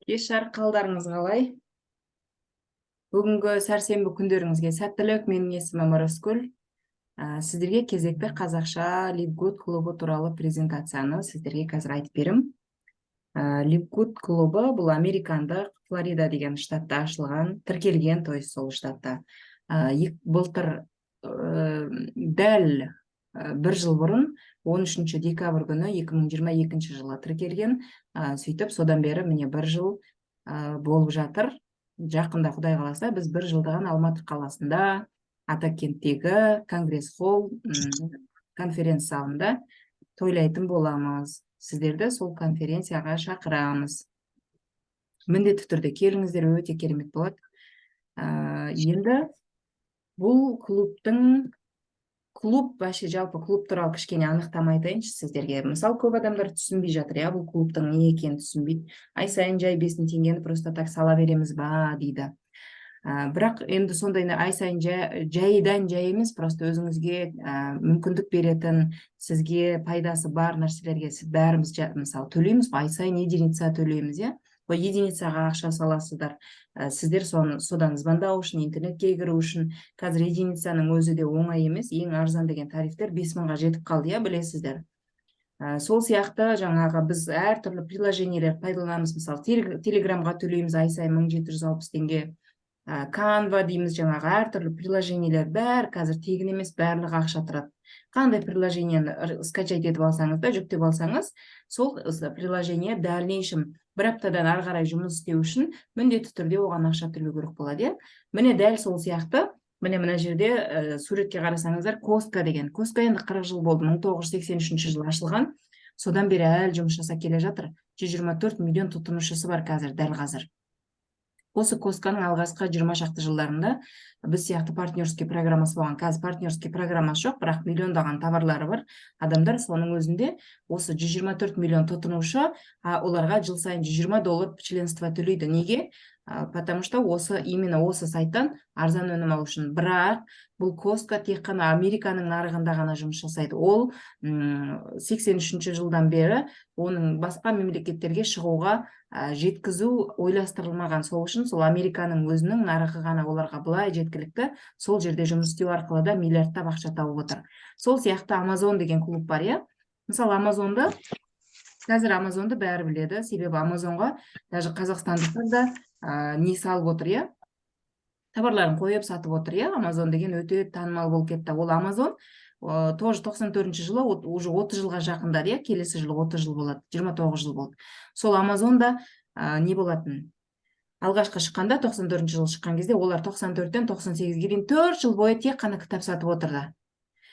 Кеш қалдарыңыз қалай? Бүгінгі сәрсенбі күндеріңізге сәттілік. Менің есімім Оразкүл. Сіздерге кезекті қазақша Либгуд клубы туралы презентацияны сіздерге қазір айтып берем. Либгуд клубы бұл американдық Флорида деген штатта ашылған, тіркелген, то есть сол штатта. Былтыр дәл бір жыл бұрын 13 декабрь күні 2022 жылы тіркелген. Сөйтіп, содан бері міне бір жыл болып жатыр. Жақында Құдай қаласа біз бір жылдаған Алматы қаласында Атакенттегі Конгресс-холл конференция залында тойлайтын боламыз. Сіздерді сол конференцияға шақырамыз. Міндетті түрде келіңіздер, өте керемет болады. Енді бұл клуб вообще жалпы клуб туралы кішкене анықтама айтайыншы сіздерге. Мысалы, көп адамдар түсінбей жатыр, бұл клубтың не екенін түсінбейді. Ай сайын жай 5 теңгені просто так сала береміз ба дейді. Бірақ енді сондай ай сайын жайдан жай емес, просто өзіңізге мүмкіндік беретін, сізге пайдасы бар нәрселерге бәріміз мысалы төлейміз, ай сайын единица төлейміз, Бұл единицаға ақша саласыздар. Сіздер содан звондау үшін, интернетке кіру үшін. Қазір единицаның өзі де оңай емес, ең арзан деген тарифтер 5000-ға жетіп қалды, білесіздер. Сол сияқты жаңағы біз әртүрлі приложениелер пайдаланамыз. Мысалы, Телеграмға төлейміз ай сайын 1760 теңге. Canva дейміз, жаңағы әртүрлі приложениелер бәрі қазір тегін емес, барлығы ақша тұрады. Қандай приложениені скачать етіп алсаңыз да, жүктеп алсаңыз, сол приложение дальнейшем бір аптадан ары қарай жұмыс істеу үшін міндетті түрде оған ақша төлеу керек болады. Міне дәл сол сияқты, мына жерде суретке қарасаңыздар, Коска деген. Коска енді 40 жыл болды, 1983 жылы ашылған. Содан бері әлі жұмыс жасап келе жатыр. 124 миллион тұтынушысы бар қазір, дәл қазір. Осы Косканың алғашқы 20 шақты жылдарында біз сияқты партнерский программасы болған. Қазір партнерский программасы жоқ, бірақ миллиондаған товарлары бар. Адамдар соның өзінде осы 124 миллион тұтынушы, оларға жыл сайын $120 членство төлейді. Неге? Потому что именно осы сайттан арзан өнім алу үшін. Бірақ бұл Коска тек қана Американың нарығында ғана жұмыс жасайды. Ол 83 жылдан бері оның басқа мемлекеттерге шығуға жеткізу ойластырылмаған. Сол үшін сол Американың өзінің нарығы ғана оларға былай жеткілікті. Сол жерде жұмыс істеу арқылы да миллиардтап ақша тауып отыр. Сол сияқты Amazon деген клуб бар, Мысалы, қазір Амазонды бәрі біледі, себебі Амазонға даже қазақстандықтар да не салып отыр, товарларын қойып сатып отыр, Амазон деген өте танымал болып кетті. Ол Амазон тоже 94 жылы, уже 30 жылға жақындар, келесі жылы 30 жыл болады, 29 жыл болды. Сол Амазонда не болатын? Алғашқы шыққанда 94 жыл шыққан кезде олар 94-тен 98-ге дейін 4 жыл бойы тек қана кітап сатып отырды.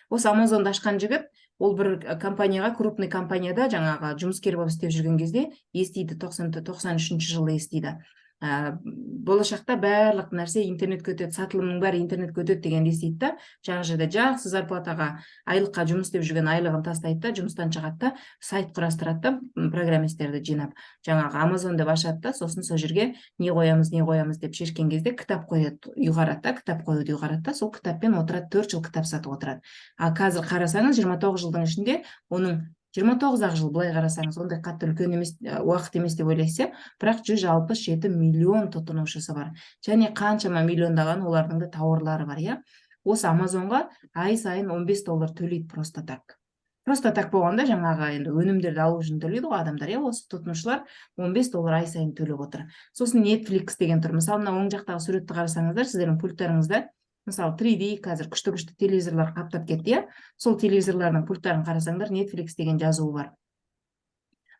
Осы Амазонды ашқан жігіт, ол бір компанияға, крупный компанияда жаңағы жұмыскер болып істеп жүрген кезде естиді, 93 жылы естиді. Болашақта барлық нәрсе интернетке өтеді, сатылымның бәрі интернетке өтеді деген естиді да, жаңағы жерде жақсы зарплатаға, айлыққа жұмыс істеп жүрген айлығын тастайды да, жұмыстан шығады да, сайт құрастырады да, программистерді жинап, жаңағы Amazon деп ашады да, сосын сол жерге не қоямыз деп шешкен кезде кітап қояды, ұйғарады да, кітап қоюды ұйғарады да, сол кітаппен отырады, 4 жыл кітап сатып отырады. Қазір қарасаңыз 29 жылдың ішінде оның 29 жыл былай қарасаңыз, ондай қатты үлкен емес, уақыт емес деп ойлайсыз, бірақ 167 миллион тұтынушысы бар. Және қаншама миллиондаған олардың да тауарлары бар, Осы Амазонға ай сайын $15 төлейді просто так. Просто так болғанда жаңағы енді өнімдерді алу үшін төлейді ғой адамдар, осы тұтынушылар $15 ай сайын төлеп отыр. Сосын Netflix деген тұр. Мысалы, оң жақтағы суретті қарасаңыздар, сіздердің пульттарыңызда мысалы 3D қазір күшті телевизорлар қаптап кетті, сол телевизорлардың пульттарын қарасаңдар Netflix деген жазуы бар.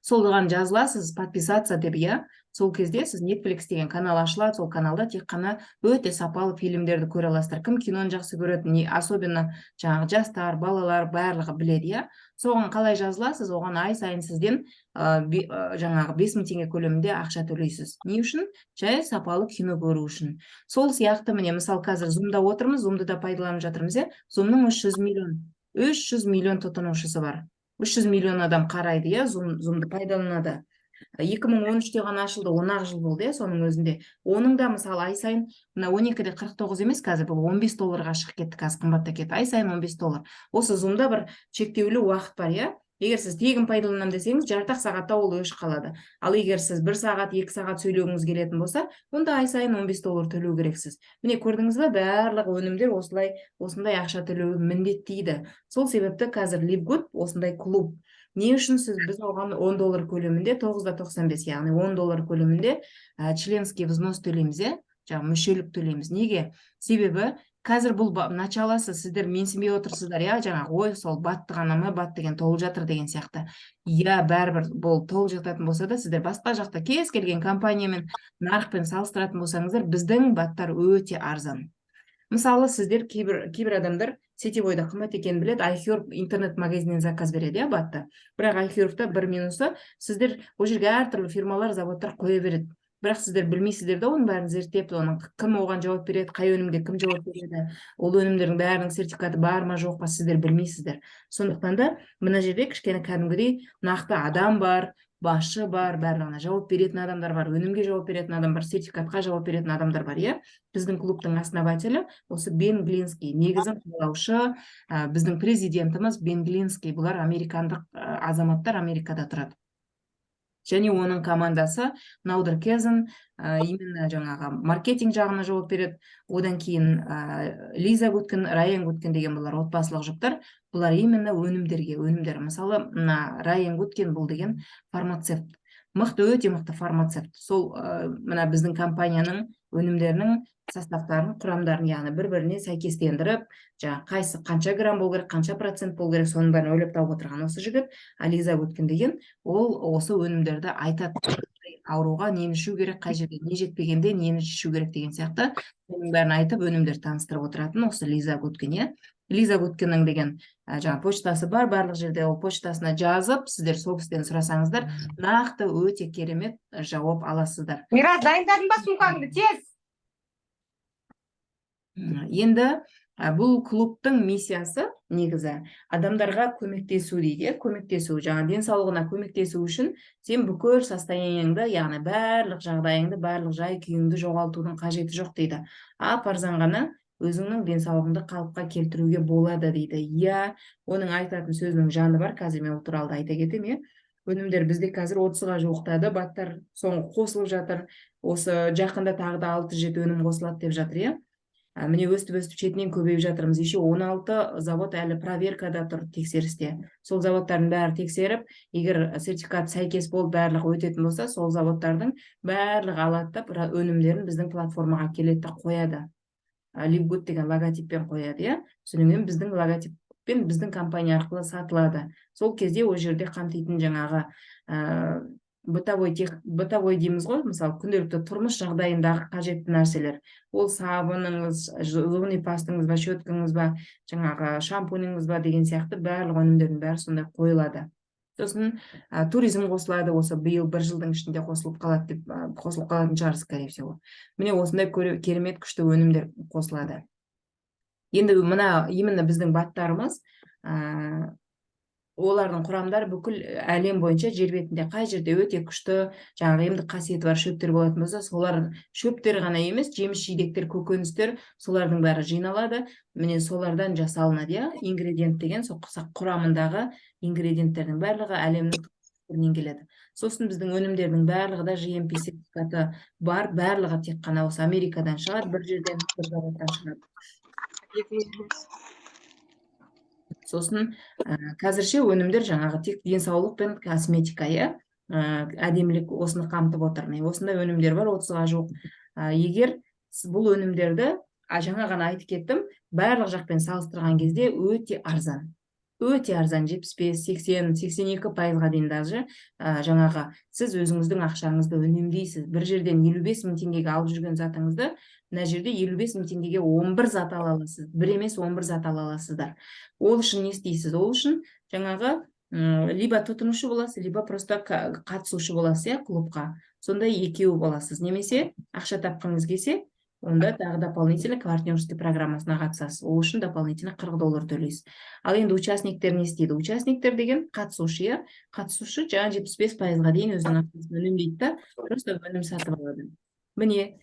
Солған жазыласыз, подписаться деп, сол кезде сіз Netflix деген канал ашылады, сол каналда тек қана өте сапалы фильмдерді көре аласыздар. Кім киноны жақсы көреді, особенно жаңағы жастар, балалар барлығы біледі, Соған қалай жазыласыз, оған ай сайын сізден жаңағы 5000 теңге көлемінде ақша төлейсіз. Не үшін? Жай сапалы кино көру үшін. Сол сияқты міне, мысалы, қазір Zoom-да отырмыз, Zoom-ды да пайдаланып жатырмыз, Zoom-ның 300 миллион тұтынушысы бар. 300 миллион адам қарайды, Zoom-ды пайдаланады. 2013-те ғана ашылды, 10 жыл болды, соның өзінде. Оның да мысалы ай сайын 12-де 49 емес, қазір бұл $15 шығып кетті, қазір қымбатта кетті. Ай сайын $15. Осы Zoom-да бір шектеулі уақыт бар, Егер сіз тегін пайдаланамын десеңіз, жарты сағатта ол өшіп қалады. Ал егер сіз 1 сағат, 2 сағат сөйлеуіңіз келетін болса, онда ай сайын $15 төлеу керексіз. Міне көрдіңіз бе, барлық өнімдер осындай ақша төлеуі міндеттейді. Сол себепті қазір Livegood осындай клуб. Не үшін біз оған $10 көлемінде, 9.95, яғни $10 көлемінде членский взнос төлейміз, жаңағы мүшелік төлейміз. Неге? Себебі қазір бұл началасы, сіздер менсінбей отырсыздар, жаңағы ой, сол батты ғана ма, бат деген толып жатыр деген сияқты. Бәрібір бұл толып жататын болса да, сіздер басқа жақта кез келген компаниямен, нарықпен салыстыратын болсаңыздар, біздің баттар өте арзан. Мысалы, сіздер кейбір адамдар сетевойда қымбат екенін біледі, iHerb интернет магазиннен заказ береді, батты. Бірақ iHerb'та бір минусы, сіздер ол жерге әртүрлі фирмалар, заводтар қоя береді. Бірақ сіздер білмейсіздер да, оның бәрін зерттеп, оның кім оған жауап береді, қай өнімге кім жауап береді, ол өнімдердің бәрінің сертификаты бар ма, жоқ па, сіздер білмейсіздер. Сондықтан да мына жерде кішкене кәдімгідей нақты адам бар, басшы бар, барлығына жауап беретін адамдар бар, өнімге жауап беретін адам бар, сертификатқа жауап беретін адамдар бар, Біздің клубтың основателі осы Бен Глинский, негізін қалаушы, біздің президентіміз Бен Глинский, бұлар американдық азаматтар, Америкада тұрады. Және оның командасы Наудер Кезен, именно жаңағы маркетинг жағына жауап береді. Одан кейін Лиза Гудкин, Райан Гудкин деген бұлар отбасылық жұптар. Бұлар именно өнімдер. Мысалы, Райан Гудкин бұл деген фармацевт. Өте мықты фармацевт. Сол мына біздің компанияның өнімдерінің составтарын, құрамдарын, яғни бір-біріне сәйкестендіріп, қайсы қанша грамм болу керек, қанша процент болу керек, соның бәрін ойлап тауып отырған осы жігіт. Лиза Гудкин деген, ол осы өнімдерді айтады, ауруға нені ішу керек, қай жерде не жетпегенде нені ішу керек деген сияқты, соның бәрін айтып, өнімдер таныстырып отыратын осы Лиза Гудкин. Лиза Гудкиннің деген почтасы бар, барлық жерде ол почтасына жазып, сіздер сол кісіден сұрасаңыздар, нақты өте керемет жауап аласыздар. Мирас, дайындадың ба сумкаңды, тез? Енді бұл клубтың миссиясы негізі адамдарға көмектесу дейді, көмектесу, жаңа денсаулығына көмектесу үшін сен бүкіл состояниеңді, яғни барлық жағдайыңды, барлық жай күйіңді жоғалтудың қажеті жоқ дейді. Арзан ғана өзіңнің денсаулығыңды қалыпқа келтіруге болады дейді. Оның айтатын сөзінің жаны бар, қазір мен ол туралы айта кетемін. Өнімдер бізде қазір 30-ға жуықтады, баттар соңғы қосылып жатыр. Осы жақында тағы да 6-7 өнім қосылады деп жатыр, Міне өстіп шетінен көбейіп жатырмыз. Еще 16 завод әлі проверкада тұр, тексерісте. Сол заводтардың бәрі тексеріп, егер сертификат сәйкес болып барлығы өтетін болса, сол заводтардың барлығы алаттап өнімдерін біздің платформаға келеді, қояды. Livegood деген логотиппен қояды, Содан біздің логотиппен біздің компания арқылы сатылады. Сол кезде ол жерде қамтитын жаңағы бытовой дейміз ғой, мысалы күнделікті тұрмыс жағдайындағы қажетті нәрселер. Ол сабыныңыз, зубный пастыңыз ба, щеткаңыз ба, жаңағы шампуніңіз ба деген сияқты барлық өнімдердің бәрі сондай қойылады. Сосын туризм қосылады, осы биыл 1 жылдың ішінде қосылып қалатын шығар, скорее всего. Міне осындай керемет күшті өнімдер қосылады. Енді мына именно біздің баттарымыз, олардың құрамдары бүкіл әлем бойынша жер бетінде қай жерде өте күшті жаңағы емдік қасиеті бар шөптер болатын болса, солар шөптер ғана емес, жеміс-жидектер, көкөністер, солардың бәрі жиналады. Міне солардан жасалынады, ингредиент деген, құрамындағы ингредиенттердің барлығы әлемнің түкпірінен келеді. Сосын біздің өнімдердің барлығы да GMP сертификаты бар, барлығы тек қана осы Америкадан шығады, бір жерден шығады. Сосын қазірше өнімдер жаңағы тек денсаулық пен косметика, әдемілік осыны қамтып отыр. Осындай өнімдер бар, 30-ға жуық. Егер бұл өнімдерді, жаңа ғана айтып кеттім, барлық жақпен салыстырған кезде өте арзан. Өте арзан, 75-80-82%-ға дейін даже жаңағы сіз өзіңіздің ақшаңызды үнемдейсіз. Бір жерден 55 мың теңгеге алып жүрген затыңызды, мына жерде 55 мың теңгеге 11 зат ала аласыз. Бір емес 11 зат ала аласыздар. Ол үшін не істейсіз? Ол үшін жаңағы либо тұтынушы боласыз, либо просто қатысушы боласыз, клубқа. Сонда екеуі боласыз. Немесе ақша тапқыңыз келсе, онда тағы дополнительно партнерский программасына қатысасыз. Ол үшін дополнительно $40 төлейсіз. Ал енді участниктер не істейді? Участниктер деген қатысушы, қатысушы жаңа 75%-ға дейін өзінің ақшасын үнемдейді да, просто өнім сатып алады. Міне,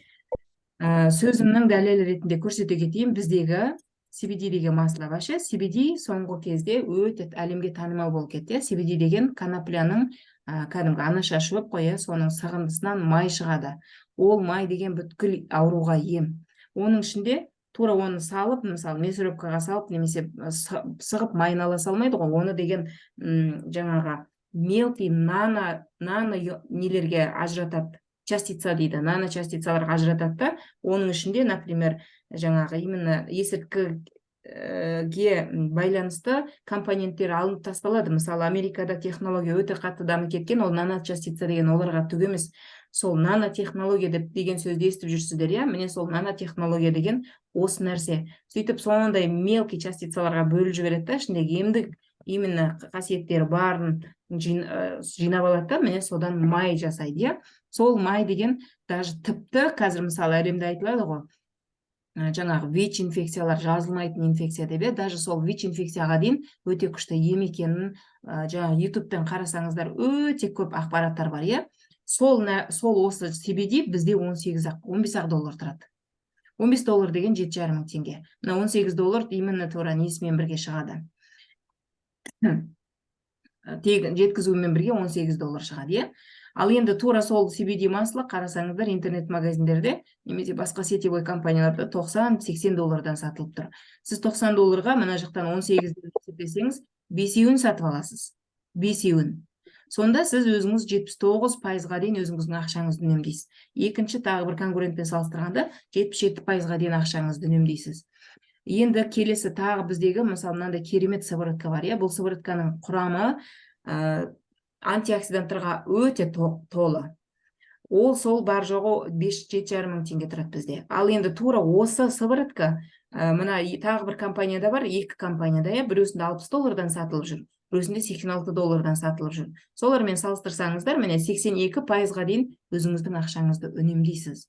сөзімнің дәлелі ретінде көрсете кетейін, біздегі CBD деген масло вообще CBD соңғы кезде өте әлемге танымал болып кетті. CBD деген конопляның кәдімгі анаша шөп қой, соның сығындысынан май шығады. Ол май деген бүткіл ауруға ем. Оның ішінде тура оны салып, мысалы мясорубкаға салып немесе сығып майын ала салмайды ғой, оны деген жаңағы мелкий нано нелерге ажыратады, частица дейді, нано частицаларға ажыратады да, оның ішінде, например, жаңағы именно есірткіге байланысты компоненттер алынып тасталады. Мысалы Америкада технология өте қатты дамып кеткен, ол нано частица деген оларға түк емес. Сол нанотехнология деген сөзді естіп жүрсіздер, иә? Міне сол нанотехнология деген осы нәрсе. Сөйтіп сондай мелкий частицаларға бөліп жібереді да, ішіндегі емдік именно қасиеттері барын жинап алады да, міне содан май жасайды, иә? Сол май деген даже тіпті қазір мысалы әлемде айтылады ғой, жаңағы ВИЧ инфекциялар жазылмайтын инфекция деп, даже сол ВИЧ инфекцияға дейін өте күшті ем екенін жаңағы ютубтан қарасаңыздар өте көп ақпараттар бар, иә? Сол осы CBD бізде 15 доллар тұрады. 15 доллар деген 7,5 мың теңге. Мына 18 доллар именно тура несімен бірге шығады. Тегін жеткізумен бірге 18 доллар шығады, иә? Ал енді тура сол CBD масло қарасаңыздар интернет магазиндерде немесе басқа сетевой компанияларда 90-80 доллардан сатылып тұр. Сіз 90 долларға мына жақтан 18 есептесеңіз, 5-еуін сатып аласыз. 5-еуін. Сонда сіз өзіңіз 79%-ға дейін өзіңіздің ақшаңызды үнемдейсіз. Екінші тағы бір конкурентпен салыстырғанда 77%-ға дейін ақшаңызды үнемдейсіз. Енді келесі тағы біздегі мысалы мынандай керемет сыворотка бар, иә? Бұл сыворотканың құрамы антиоксиданттарға өте толы. Ол сол бар жоғы 5-7,5 мың теңге тұрады бізде. Ал енді тура осы сыворотка мына тағы бір компанияда бар, екі компанияда, иә? Біреусінде 60 доллардан сатылып жүр, біреусінде 86 доллардан сатылып жүр. Солармен салыстырсаңыздар, міне 82%-ға дейін өзіңіздің ақшаңызды үнемдейсіз.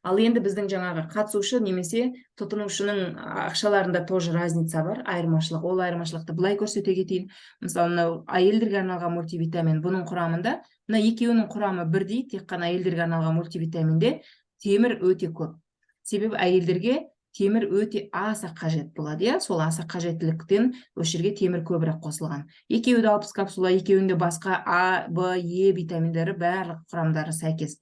Ал енді біздің жаңағы қатысушы немесе тұтынушының ақшаларында тоже разница бар, айырмашылық. Ол айырмашылықты былай көрсете кетейін. Мысалы, мынау әйелдерге арналған мультивитамин, бұның құрамында, мына екеуінің құрамы бірдей, тек қана әйелдерге арналған мультивитаминде темір өте көп. Себебі әйелдерге темір өте аса қажет болады, иә? Сол аса қажеттіліктен осы жерге темір көбірек қосылған. Екеуі де 60 капсула, екеуінде басқа А, Б, Е витаминдері барлық құрамдары сәйкес.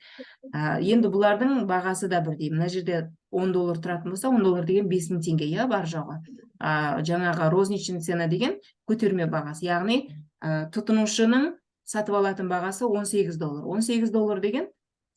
Енді бұлардың бағасы да бірдей. Мына жерде 10 доллар тұратын болса, 10 доллар деген 5 мың теңге, иә, бар жоғы. Жаңағы розничный цена деген көтерме бағасы. Яғни тұтынушының сатып алатын бағасы 18 доллар. 18 доллар деген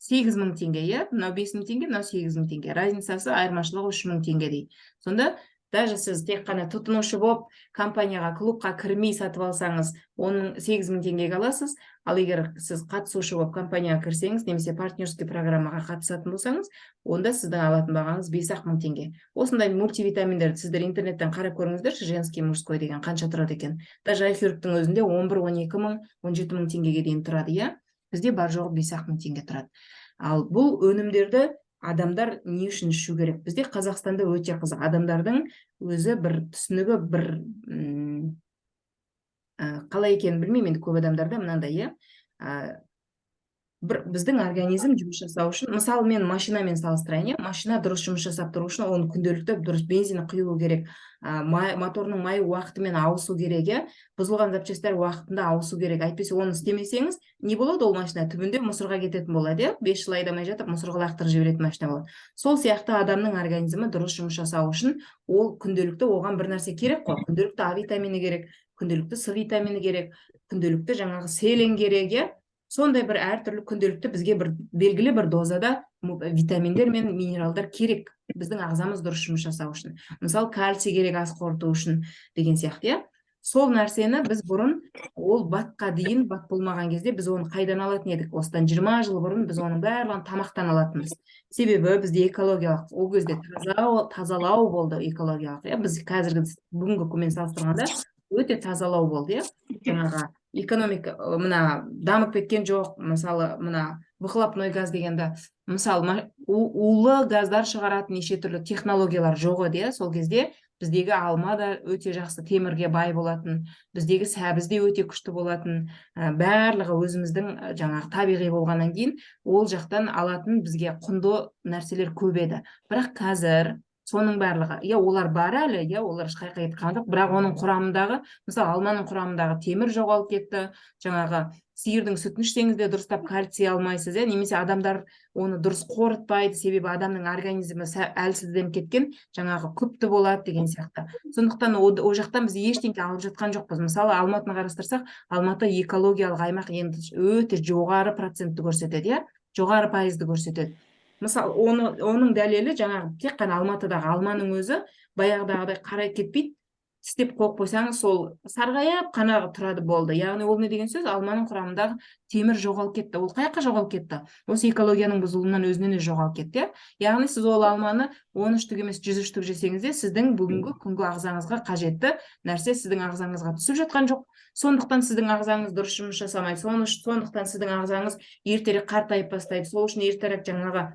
8 мың теңге, иә? Мынау 5 мың теңге, мынау 8 мың теңге. Разницасы айырмашылығы 3 мың теңгедей. Сонда даже сіз тек қана тұтынушы болып компанияға, клубқа кірмей сатып алсаңыз, оның 8 мың теңгеге аласыз. Ал егер сіз қатысушы болып компанияға кірсеңіз, немесе партнерский программаға қатысатын болсаңыз, онда сіздің алатын бағаңыз 5 мың теңге. Осындай мультивитаминдерді сіздер интернеттен қарап көріңіздерші, женский, мужской деген қанша тұрады екен. Даже айхербтің өзінде 11-12 мың, 17 мың теңгеге дейін тұрады, иә? Бізде бар жоғы 5 мың теңге тұрады. Ал бұл өнімдерді адамдар не үшін ішу керек? Бізде Қазақстанда өте қызық. Адамдардың өзі бір түсінігі бір қалай екенін білмеймін, енді көп адамдарда мынандай, иә? Біздің организм жұмыс жасау үшін, мысалы мен машинамен салыстырайын, машина дұрыс жұмыс жасап тұру үшін оны күнделікті дұрыс бензин құйылу керек, моторның майы уақытымен ауысу керек, бұзылған запчастар уақытында ауысу керек. Әйтпесе оны істемесеңіз, не болады? Ол машина түбінде мұсырға кететін болады, 5 жыл айдамай жатып мұсырға лақтырып жіберетін машина болады. Сол сияқты адамның организмі дұрыс жұмыс жасау үшін ол күнделікті оған бір нәрсе керек қой. Күнделікті А витамині керек, күнделікті С витамині керек, күнделікті жаңағы селен керек, сондай бір әртүрлі күнделікті бізге бір белгілі бір дозада витаминдер мен минералдар керек біздің ағзамыз дұрыс жұмыс жасау үшін. Мысалы, кальций керек ас қорыту үшін деген сияқты, сол нәрсені біз бұрын, ол батқа дейін, бат болмаған кезде біз оны қайдан алатын едік? Осыдан 20 жыл бұрын біз оның барлығын тамақтан алатынбыз. Себебі бізде экологиялық, ол кезде тазалау болды экологиялық. Біз қазіргі бүгінгі күнмен салыстырғанда өте тазалау болды, жаңағы экономика мына дамып кеткен жоқ. Мысалы, мына выхлопной газ дегенде, мысалы, улы газдар шығаратын неше түрлі технологиялар жоқ еді, сол кезде біздегі алма да өте жақсы темірге бай болатын, біздегі сәбіз де өте күшті болатын, барлығы өзіміздің жаңағы табиғи болғаннан кейін ол жақтан алатын бізге құнды нәрселер көп еді. Бірақ қазір соның барлығы олар бар әлі, олар ешқайда кеткен жоқ, бірақ оның құрамындағы, мысалы алманың құрамындағы темір жоғалып кетті, жаңағы сиырдың сүтін ішсеңіз де дұрыстап кальций алмайсыз, немесе адамдар оны дұрыс қорытпайды, себебі адамның организмі әлсізденіп кеткен, жаңағы күпті болады деген сияқты. Сондықтан о жақтан біз ештеңе алып жатқан жоқпыз. Мысалы Алматыны қарастырсақ, Алматы экологиялық аймақ енді өте жоғары процентті көрсетеді, жоғары пайызды көрсетеді. Мысалы оның дәлелі жаңағы тек қана Алматыдағы алманың өзі баяғыдағыдай қарай кетпейді, тістеп қойып қойсаңыз сол сарғайып қанағы тұрады болды. Яғни ол не деген сөз? Алманың құрамындағы темір жоғалып кетті. Ол қай жаққа жоғалып кетті? Осы экологияның бұзылуынан өзінен өзі жоғалып кетті. Яғни сіз ол алманы 13 түк емес 103 түк жесеңіз де, сіздің бүгінгі күнгі ағзаңызға қажетті нәрсе сіздің ағзаңызға түсіп жатқан жоқ. Сондықтан сіздің ағзаңыз дұрыс жұмыс жасамайды. Сондықтан сіздің ағзаңыз ертерек қартайып бастайды. Сол үшін ертерек жаңағы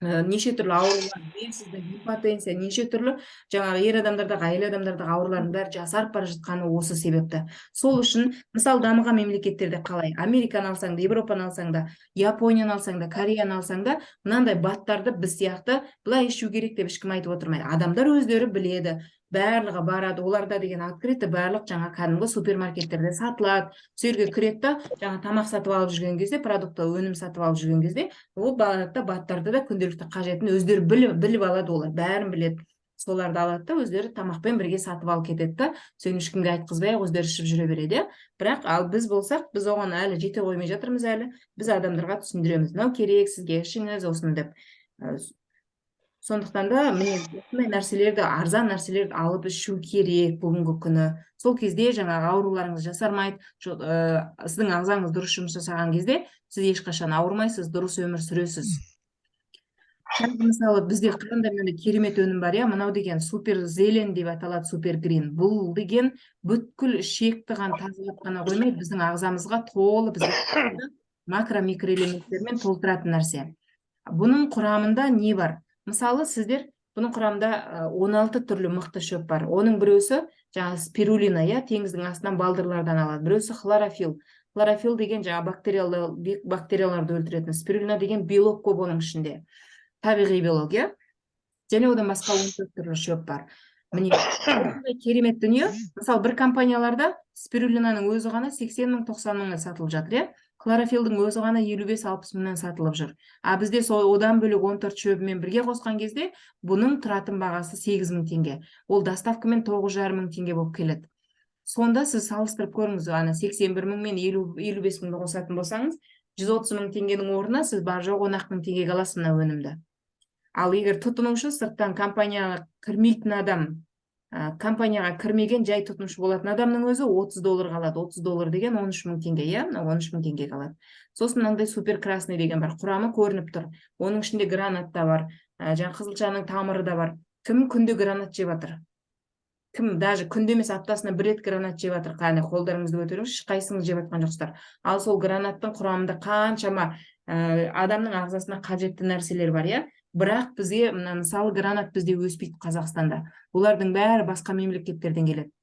неше түрлі аурулар, белсіздік, импотенция, неше түрлі жаңағы ер адамдардағы, әйел адамдардағы аурулардың бәрі жасарып бара жатқаны осы себепті. Сол үшін, мысалы дамыған мемлекеттерде қалай, Американы алсаң да, Европаны алсаң да, Японияны алсаң да, Кореяны алсаң да, мынандай баттарды біз сияқты былай ішу керек деп ешкім айтып отырмайды. Адамдар өздері біледі. Барлығы барады, оларда деген открыто барлық жаңа кәдімгі супермаркеттерде сатылады. Сол жерге кіреді да, жаңа тамақ сатып алып жүрген кезде, продукты, өнім сатып алып жүрген кезде, ол баттарды да күнделікті қажетін өздері біліп алады, олар бәрін біледі. Соларды алады да, өздері тамақпен бірге сатып алып кетеді да, соны ешкімге айтқызбай өздері ішіп жүре береді. Бірақ ал біз болсақ, біз оған әлі жете қоймай жатырмыз әлі. Біз адамдарға түсіндіреміз, мынау керек, сізге ішіңіз осыны деп. Сондықтан да міне осындай нәрселерді, арзан нәрселерді алып ішу керек бүгінгі күні. Сол кезде жаңағы ауруларыңыз жасармайды, сіздің ағзаңыз дұрыс жұмыс жасаған кезде сіз ешқашан ауырмайсыз, дұрыс өмір сүресіз. Мысалы бізде қандай керемет өнім бар, мынау деген супер зелен деп аталады, супер грин. Бұл деген бүткіл ішекті тазалап қана қоймай, біздің ағзамызға толы бізге макро микроэлементтермен толтыратын нәрсе. Бұның құрамында не бар? Мысалы, сіздер бұның құрамында 16 түрлі мықты шөп бар. Оның біреусі жаңа спирулина, теңіздің астынан балдырлардан алады. Біреусі хлорофилл. Хлорофилл деген жаңа бактерияларды өлтіретін. Спирулина деген белок көп оның ішінде. Табиғи белок, және одан басқа 14 түрлі шөп бар. Міне, керемет дүние. Мысалы, бір компанияларда спирулинаның өзі ғана 80 мың, 90 мыңға сатылып жатыр, хлорофиллдің өзі ғана 55-60 мыңнан сатылып жүр. Бізде одан бөлек 14 шөбімен бірге қосқан кезде, бұның тұратын бағасы 8 мың теңге. Ол доставкамен 9,5 мың теңге болып келеді. Сонда сіз салыстырып көріңіз, 81 мың мен 55 мыңды қосатын болсаңыз, 130 мың теңгенің орнына сіз бар жоқ 10 мың теңгеге аласыз мына өнімді. Ал егер тұтынушы сырттан компанияға кірмейтін адам, компанияға кірмеген жай тұтынушы болатын адамның өзі $30 қалады. $30 деген 13 мың теңге, 13 мың теңге қалады. Сосын мынандай супер красный деген бар, құрамы көрініп тұр. Оның ішінде гранат та бар, жаңа қызылшаның тамыры да бар. Кім күнде гранат жеп жатыр? Кім даже күнде емес аптасына бір рет гранат жеп жатыр? Қане, қолдарыңызды көтеріңіз, ешқайсыңыз жеп жатқан жоқсыздар. Ал сол гранаттың құрамында қаншама адамның ағзасына қажетті нәрселер бар, Бірақ бізге, мысалы, гранат бізде өспейді Қазақстанда. Олардың бәрі басқа мемлекеттерден келеді.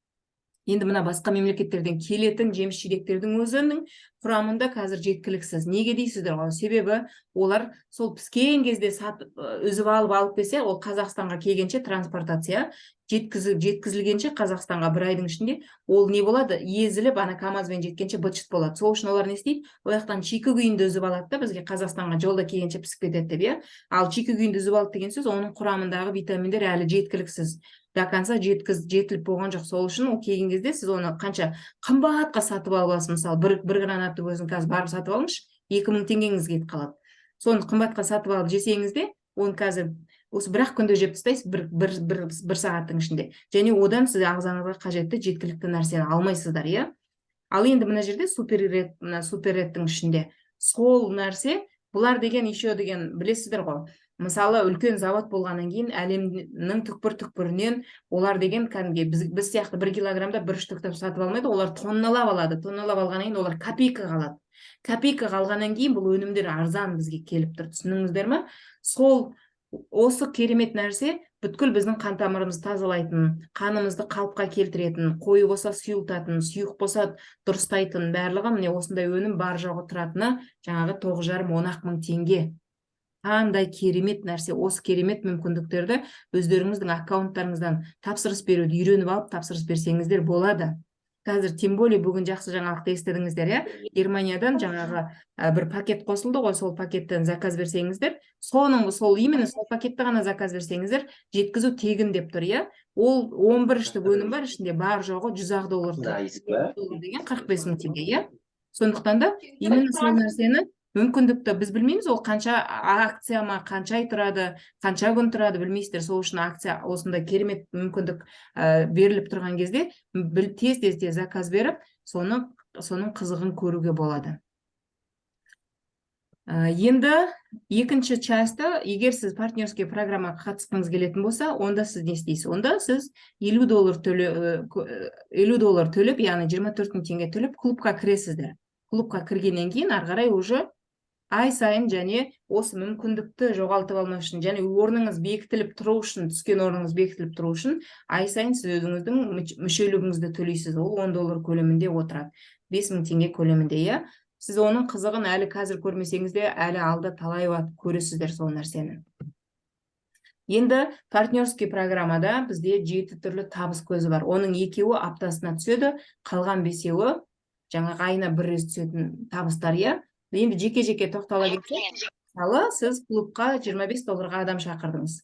Енді мына басқа мемлекеттерден келетін жеміс-жидектердің өзінің құрамында қазір жеткіліксіз. Неге дейсіздер ғой? Себебі олар сол піскен кезде үзіп алып келсе, ол Қазақстанға келгенше транспортация, жеткізілгенше Қазақстанға бір айдың ішінде ол не болады? Езіліп, КамАЗбен жеткенше быт-шыт болады. Сол үшін олар не істейді? Ол жақтан чикі күйінде үзіп алады да, бізге Қазақстанға жолда келгенше пісіп кетеді деп, Ал чикі күйінде үзіп алды деген сөз, оның құрамындағы витаминдер әлі жеткіліксіз. До конца жетіліп болған жоқ. Сол үшін ол келген кезде сіз оны қанша қымбатқа сатып аласыз. Мысалы, бір гранатты өзің қазір барып сатып алыңызшы, 2 мың теңгеңіз кетіп қалады. Соны қымбатқа сатып алып жесеңіз де, оны қазір осы бір-ақ күнде жеп тастайсыз, бір сағаттың ішінде. Және одан сіз ағзаңызға қажетті жеткілікті нәрсені алмайсыздар, Ал енді мына жерде суперреттің ішінде сол нәрсе, бұлар деген еще деген білесіздер ғой. Мысалы, үлкен завод болғаннан кейін әлемнің түкпір-түкпірінен олар деген кәдімгі біз сияқты 1 килограммда 1 штуктап сатып алмайды, олар тонналап алады. Тонналап алғаннан кейін олар копейка қалады. Копейка қалғаннан кейін бұл өнімдер арзан бізге келіп тұр. Түсініңіздер ме? Сол осы керемет нәрсе бүткіл біздің қан тамырымызды тазалайтын, қанымызды қалыпқа келтіретін, қою болса сұйылтатын, сұйық болса дұрыстайтын, барлығы міне осындай өнім бар жоғы тұратыны жаңағы 9,5-10 мың теңге. қандай керемет нәрсе, осы керемет мүмкіндіктерді өздеріңіздің аккаунттарыңыздан тапсырыс беруді үйреніп алып тапсырыс берсеңіздер болады. Қазір тем более бүгін жақсы жаңалықты естідіңіздер, иә? Германиядан жаңағы бір пакет қосылды ғой, сол пакеттен заказ берсеңіздер, именно сол пакетті ғана заказ берсеңіздер, жеткізу тегін деп тұр, иә? Ол 11 штук өнім бар, ішінде бар жоғы $100 деген 45 мың теңге, иә? Сондықтан да именно сол нәрсені мүмкіндікті біз білмейміз, ол қанша акция ма, қанша ай тұрады, қанша күн тұрады білмейсіздер. Сол үшін акция осындай керемет мүмкіндік беріліп тұрған кезде тез заказ беріп, соның қызығын көруге болады. Енді екінші часты, егер сіз партнерский программаға қатысқыңыз келетін болса, онда сіз не істейсіз? Онда сіз $50 төлеп, яғни 24 мың теңге төлеп клубқа кіресіздер. Клубқа кіргеннен кейін ары қарай уже ай сайын және осы мүмкіндікті жоғалтып алмау үшін, және орныңыз бекітіліп тұру үшін, түскен орныңыз бекітіліп тұру үшін ай сайын сіз өзіңіздің мүшелігіңізді төлейсіз. Ол $10 көлемінде отырады. 5 мың теңге көлемінде, иә? Сіз оның қызығын әлі қазір көрмесеңіз де, әлі алда талай уақыт көресіздер сол нәрсені. Енді партнерский программада бізде 7 түрлі табыс көзі бар. Оның 2-і аптасына түседі, қалған 5-і жаңағы айына бір рет түсетін табыстар, иә? Енді жеке-жеке тоқтала кетсек, мысалы, сіз клубқа $25 адам шақырдыңыз.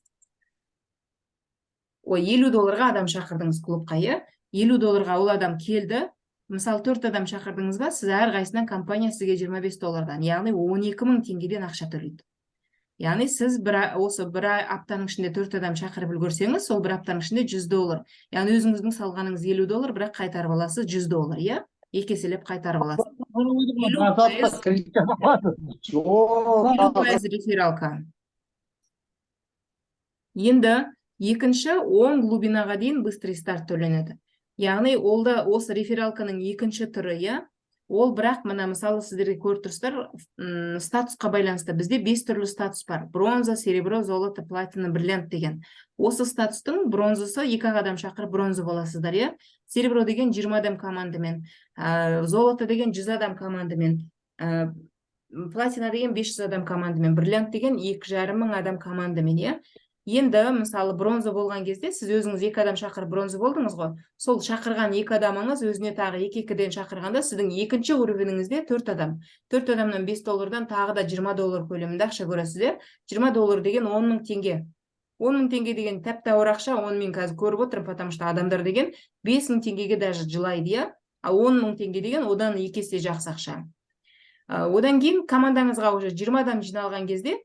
$50 адам шақырдыңыз клубқа, иә? $50 ол адам келді. Мысалы, 4 адам шақырдыңыз ба, сіз әрқайсынан компания сізге $25-дан, яғни 12 мың теңгеден ақша төлейді. Яғни сіз осы бір аптаның ішінде 4 адам шақырып үлгерсеңіз, сол бір аптаның ішінде $100. Яғни өзіңіздің салғаныңыз $50, бірақ қайтарып аласыз $100, иә? Екі еселеп қайтарып аласыз. 50% рефералка. Енді екінші 10 глубинаға дейін быстрый старт төленеді. Яғни осы рефералканың екінші түрі, иә? Ол бірақ, мына мысалы сіздерге көріп тұрсыздар, статусқа байланысты. Бізде 5 түрлі статус бар. Бронза, серебро, золото, платина, бриллиант деген. Осы статустың бронзасы 2 адам шақырып бронза боласыздар, иә? Серебро деген 20 адам командамен, золото деген 100 адам командамен, платина деген 500 адам командамен, бриллиант деген 2,5 мың адам командамен, иә? Енді, мысалы, бронза болған кезде, сіз өзіңіз 2 адам шақырып бронза болдыңыз ғой. Сол шақырған 2 адамыңыз өзіне тағы 2-2-ден шақырғанда, сіздің екінші уровеніңізде 4 адам. 4 адамнан $5-дан тағы да $20 көлемінде ақша көресіздер. $20 деген 10 мың теңге. 10 мың теңге деген тәп-тәуір ақша, 10 мен қазір көріп отырмын, потому что адамдар деген 5 мың теңгеге даже жылайды, иә? А 10 мың теңге деген одан 2 есе жақсы ақша. Одан кейін командаңызға уже 20 адам жиналған кезде,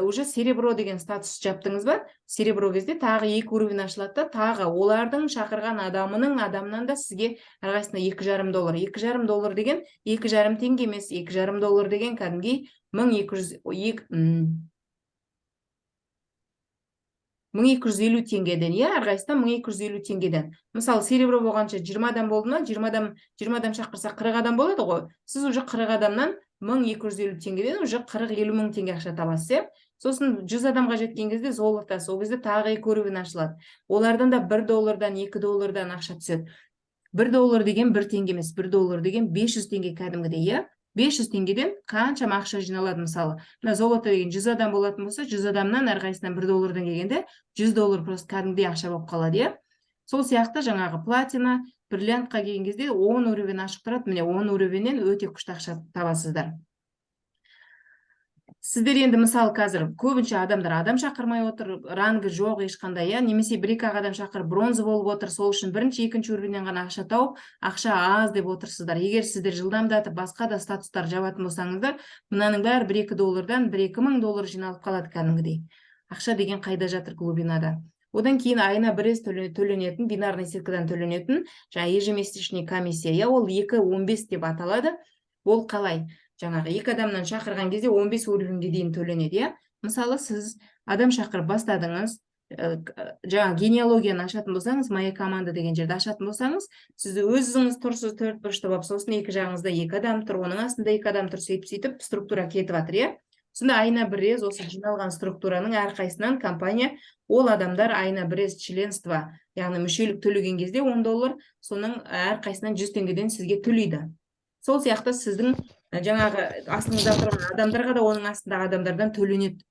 уже серебро деген статус жаптыңыз ба? Серебро кезде тағы 2 уровень ашылады, тағы олардың шақырған адамнан да сізге әрқайсысына $2,5. $2,5 деген 2,5 теңге емес, $2,5 деген кәдімгі 1250 теңгеден, иә, әрқайсысына 1250 теңгеден. Мысалы, серебро болғанша 20 адам болды ма, 20 адам шақырса 40 адам болады ғой. Сіз уже 40 адамнан 1250 теңгеден уже 40-50 мың теңге ақша табасыз. Сосын 100 адамға жеткен кезде золото, сол кезде тағы 2 уровень ашылады. Олардан да $1-дан, $2-дан ақша түседі. $1 деген 1 теңге емес, $1 деген 500 теңге кәдімгідей, иә? 500 теңгеден қаншама ақша жиналады, мысалы. Мына золото деген 100 адам болатын болса, 100 адамнан әрқайсынан $1-дан келгенде $100 просто кәдімгідей ақша болып қалады, иә? Сол сияқты жаңағы платина, бриллиантқа келген кезде 10 уровень ашық тұрады. Міне 10 уровеннен өте күшті ақша табасыздар. Сіздер енді мысалы қазір көбінше адамдар адам шақырмай отыр, рангі жоқ ешқандай, иә? Немесе 1-2 адам шақырып бронза болып отыр, сол үшін бірінші, екінші уровеннен ғана ақша тауып, ақша аз деп отырсыздар. Егер сіздер жылдамдатып басқа да статустар жабатын болсаңыздар, мынаның бәрі $1-2-дан $1-2 мың жиналып қалады кәдімгідей. Ақша деген қайда жатыр клубинада? Одан кейін айына бір рет төленетін, бинарный сеткадан төленетін, жаңа ежемесячный комиссия, ол 2,15 деп аталады. Ол қалай? Жаңағы 2 адамнан шақырған кезде 15 уровеньге дейін төленеді, иә? Мысалы, сіз адам шақырып бастадыңыз, жаңа генеалогияны ашатын болсаңыз, моя команда деген жерді ашатын болсаңыз, сіз өзіңіз тұрсыз 4 бұрышты болып, сосын 2 жағыңызда 2 адам тұр, оның астында 2 адам тұр, сөйтіп структура кетіп жатыр, иә? Сонда айына бір рет осы жиналған структураның әрқайсынан компания ол адамдар айына бір рет членство, яғни мүшелік төлеген кезде $10, соның әрқайсынан 100 теңгеден сізге төлейді. Сол сияқты сіздің жаңағы астыңызда тұрған адамдарға да оның астындағы адамдардан төленеді.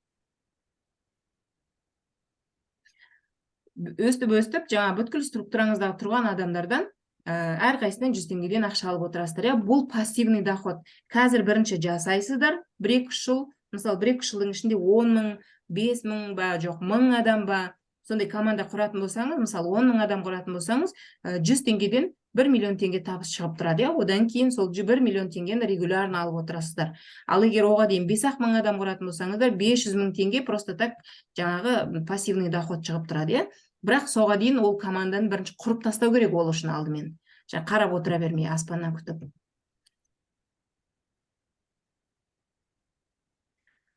өстіп жаңа бүткіл структураңыздағы тұрған адамдардан әрқайсысынан 100 теңгеден ақша алып отырасыздар. Бұл пассивный доход. Қазір бірінші жасайсыздар, 1-2 жыл, мысалы 1-2 жылдың ішінде 10 мың, 5 мың ба, жоқ 1000 адам ба, сондай команда құратын болсаңыз, мысалы 10 мың адам құратын болсаңыз, 100 теңгеден 1 миллион теңге табыс шығып тұрады. Одан кейін сол 1 миллион теңгені регулярно алып отырасыздар. Ал егер оға дейін 5-ақ мың адам құратын болсаңыздар, 500 мың теңге просто так жаңағы пассивный доход шығып тұрады. Бірақ соға дейін ол команданы бірінші құрып тастау керек ол үшін алдымен. Қарап отыра бермей, аспаннан күтіп.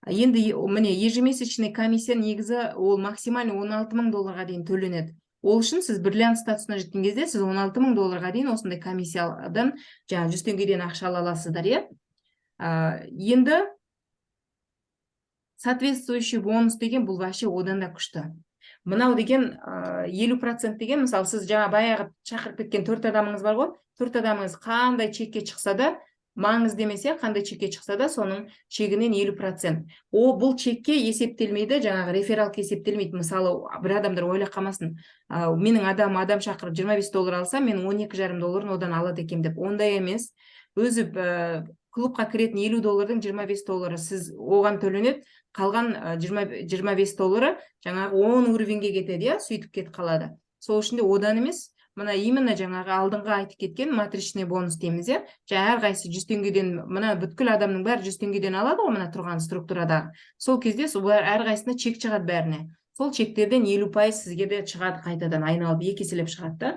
Енді міне ежемесячный комиссия негізі ол максимально 16 мың долларға дейін төленеді. Ол үшін сіз бриллиант статусына жеткен кезде сіз 16 мың долларға дейін осындай комиссиядан 100 теңгеден ақша ала аласыздар. Енді соответствующий бонус деген бұл вообще одан да күшті. Мынау деген 50% деген, мысалы сіз жаңа баяғы шақырып кеткен 4 адамыңыз бар ғой, 4 адамыңыз қандай чекке шықса да, маңыз демесе, қандай чекке шықса да, соның чегінен 50%. Бұл чекке есептелмейді, жаңағы рефералка есептелмейді. Мысалы, бір адамдар ойлап қалмасын, менің адам шақырып 25 доллар алса, мен 12,5 долларын одан алады екем деп. Ондай емес. Өзі клубқа кіретін 50 доллардың 25 доллары сіз оған төленеді, қалған 25 доллары жаңағы 10 уровеньге кетеді, сөйтіп кетіп қалады. Сол үшін де одан емес, мына именно жаңағы алдыңғы айтып кеткен матричный бонус дейміз, әрқайсы 100 теңгеден, мына бүткіл адамның бәрі 100 теңгеден алады ғой, мына тұрған структурада. Сол кезде әрқайсына чек шығады бәріне. Сол чектерден 50% сізге де шығады, қайтадан айналып 2 еселеп шығады.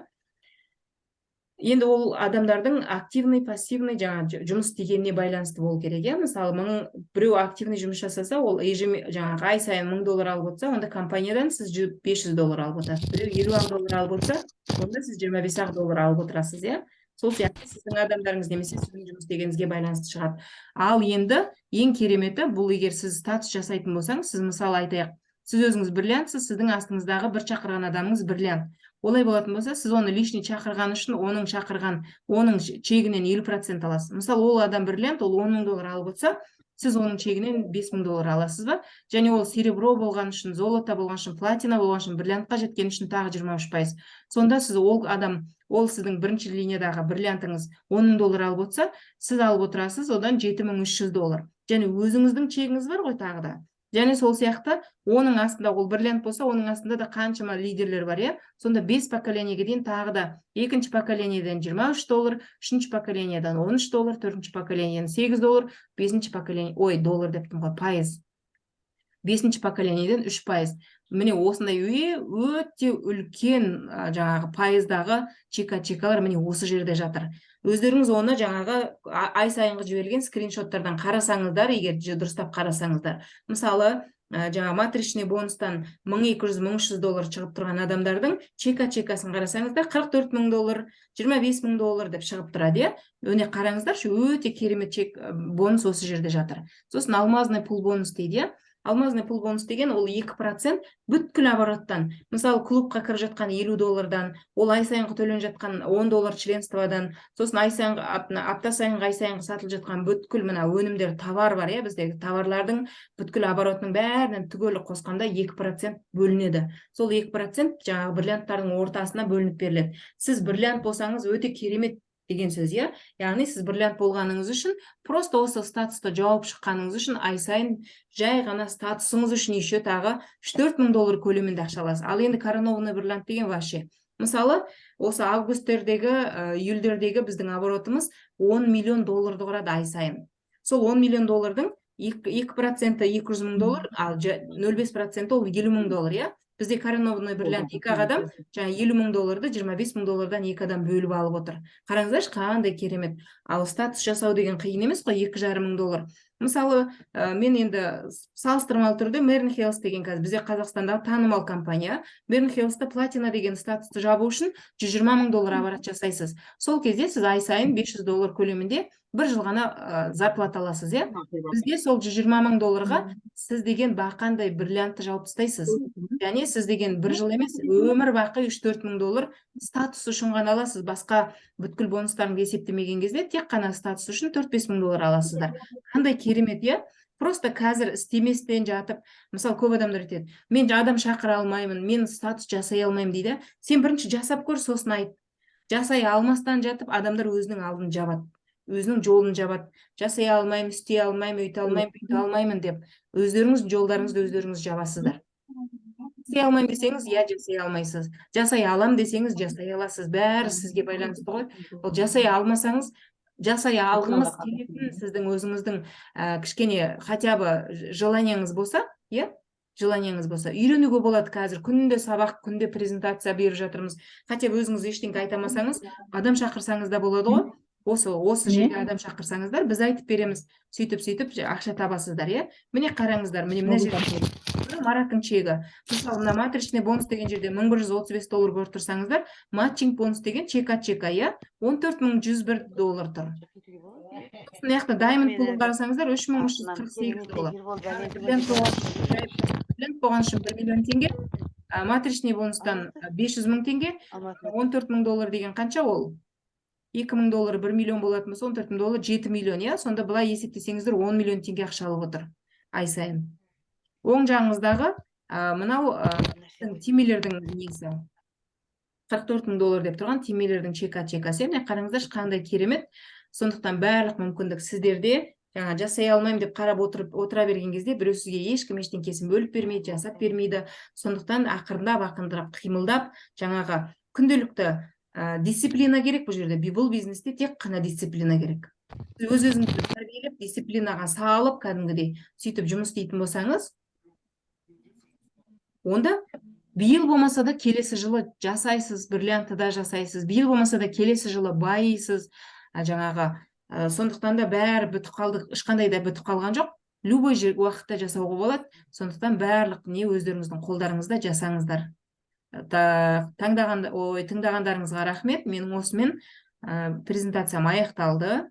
Енді ол адамдардың активный, пассивный жұмыс істегеніне байланысты болу керек. Мысалы, біреу активный жұмыс жасаса, ол жаңағы ай сайын 1000 доллар алып отырса, онда компаниядан сіз 500 доллар алып отырасыз. Біреу 50 доллар алып отырса, онда сіз 25 доллар алып отырасыз. Сол сияқты сіздің адамдарыңыз немесе сіздің жұмыс істегеніңізге байланысты шығады. Ал енді ең кереметі, бұл егер сіз статус жасайтын болсаңыз, сіз мысалы айтайық, сіз өзіңіз бриллиантсыз, сіздің астыңыздағы бір шақырған адамыңыз бриллиант. Олай болатын болса, сіз оны лишний шақырған үшін, оның чегінен 50% аласыз. Мысалы, ол адам бриллиант, ол 10 мың доллар алып отырса, сіз оның чегінен 5 мың доллар аласыз ба? Және ол серебро болған үшін, золото болған үшін, платина болған үшін, бриллиантқа жеткен үшін тағы 23%. Сонда сіз ол сіздің бірінші линиядағы бриллиантыңыз 10 мың доллар алып отырса, сіз алып отырасыз, одан 7300 доллар. Және өзіңіздің чегіңіз бар ғой тағы да. Және сол сияқты, оның астында ол бриллиант болса, оның астында да қаншама лидерлер бар, сонда 5 поколениеге дейін тағы да 2-ші поколениядан 23 доллар, 3-ші поколениядан 13 доллар, 4-ші поколениядан 8 доллар, 5-ші поколение, доллар дептім ғой, пайыз. 5-ші поколениядан 3%. Міне осындай өте үлкен жаңағы пайыздағы чекалар міне осы жерде жатыр. Өздеріңіз оны жаңағы ай сайынғы жіберілген скриншоттардан қарасаңыздар, егер дұрыстап қарасаңыздар. Мысалы, жаңа матричный бонустан 1200-1300 доллар шығып тұрған адамдардың чекасын қарасаңыздар, 44 мың доллар, 25 мың доллар деп шығып тұрады. Өне қараңыздаршы, өте керемет чек бонус осы жерде жатыр. Сосын алмазный пул бонус дейді. Алмазный пул бонус деген ол 2% бүткіл обороттан. Мысалы, клубқа кіріп жатқан 50 доллардан, ол ай сайынғы төлен жатқан 10 доллар членстводан, сосын апта сайынғы, ай сайынғы сатылып жатқан бүткіл мына өнімдер, товар бар, біздегі товарлардың бүткіл оборотының бәрінен түгелі қосқанда 2% бөлінеді. Сол 2% жаңағы бриллианттардың ортасына бөлініп беріледі. Сіз бриллиант болсаңыз өте керемет деген сөз, яғни сіз бриллиант болғаныңыз үшін, просто осы статусты жауап шыққаныңыз үшін ай сайын жай ғана статусыңыз үшін еще тағы 3-4 мың доллар көлемінде ақша аласыз. Ал енді коронованный бриллиант деген вообще. Мысалы, осы августтердегі, июльдердегі біздің оборотымыз 10 миллион долларды құрады ай сайын. Сол 10 миллион доллардың 2% 200 мың доллар, ал 0,5% ол 50 мың доллар, Бізде коронованный бриллиант 2 адам, 50 мың долларды 25 мың доллардан 2 адам бөліп алып отыр. Қараңыздаршы, қандай керемет. Ал статус жасау деген қиын емес қой, 2,5 мың доллар. Мысалы, мен енді салыстырмалы түрде Мэрин Хелс деген бізде Қазақстандағы танымал компания. Мэрин Хелста платина деген статусты жабу үшін 120 мың доллар оборот жасайсыз. Сол кезде сіз ай сайын 500 доллар көлемінде бір жыл ғана зарплата аласыз, Бізде сол 120 мың долларға сіз деген бақандай бриллиантты жауып тастайсыз. Және сіз деген бір жыл емес, өмір бақи 3-4 мың доллар статус үшін ғана аласыз. Басқа бүткіл бонустарын есептемеген кезде тек қана статус үшін 4-5 мың доллар аласыздар. Қандай керемет, Просто қазір істеместен жатып, мысалы көп адамдар айтады, мен адам шақыра алмаймын, мен статус жасай алмаймын дейді. Сен бірінші жасап көр, сосын айт. Жасай алмастан жатып, адамдар өзінің алдын жабады, өзінің жолын жабады. Жасай алмаймын, істей алмаймын, өйте алмаймын, бүйте алмаймын деп, өздеріңіз жолдарыңызды өздеріңіз жабасыздар. Жасай алмаймын десеңіз, иә, жасай алмайсыз. Жасай алам десеңіз, жасай аласыз. Бәрі сізге байланысты ғой. Ол жасай алмасаңыз, жасай алғыңыз келетін сіздің өзіңіздің кішкене хотя бы желанияңыз болса, иә, желанияңыз болса, үйренуге болады. Қазір күнде сабақ, күнде презентация беріп жатырмыз. Хотя бы өзіңіз ештеңе айтамасаңыз, адам шақырсаңыз да болады ғой. Осы жерге адам шақырсаңыздар, біз айтып береміз. Сөйтіп ақша табасыздар, иә. Міне қараңыздар, міне жерде Мараттың чегі. Мысалы, мына матричный бонус деген жерде $1135 көріп тұрсаңыздар, матчинг бонус деген чек от чека, иә, $14.101 тұр. Мына жақта даймонд пулын қарасаңыздар, $3.348. Бленд болған үшін $1 миллион, матричный бонустан $500.000, $14.000 деген қанша ол? $2.000 $1 миллион болатын болса, $14.000 7 миллион, иә. Сонда былай есептесеңіздер, $10 миллион ақша алып отыр ай сайын. Оң жағыңыздағы мынау тимелердің несі $44.000 деп тұрған тимелердің чека-чекасы. Міне қараңыздар, қандай керемет. Сондықтан барлық мүмкіндік сіздерде. Жаңа жасай алмаймын деп қарап отыра берген кезде біреу сізге ешкім ештеңкесін бөліп бермейді, жасап бермейді. Сондықтан ақырындап қимылдап, жаңағы күнделікті дисциплина керек бұл жерде. Бұл бизнесте тек қана дисциплина керек. Өз-өзіңізді тәрбиелеп, дисциплинаға салып, кәдімгідей сөйтіп жұмыс істейтін болсаңыз, онда биыл болмаса да келесі жылы жасайсыз, бриллиантыда жасайсыз. Биыл болмаса да келесі жылы байисыз. Жаңағы сондықтан да бәрі бітіп қалды, ешқандай да бітіп қалған жоқ. Любой уақытта жасауға болады. Сондықтан барлық не өздеріңіздің қолдарыңызда жасаңыздар. Тыңдағандарыңызға рахмет. Менің осымен презентациям аяқталды.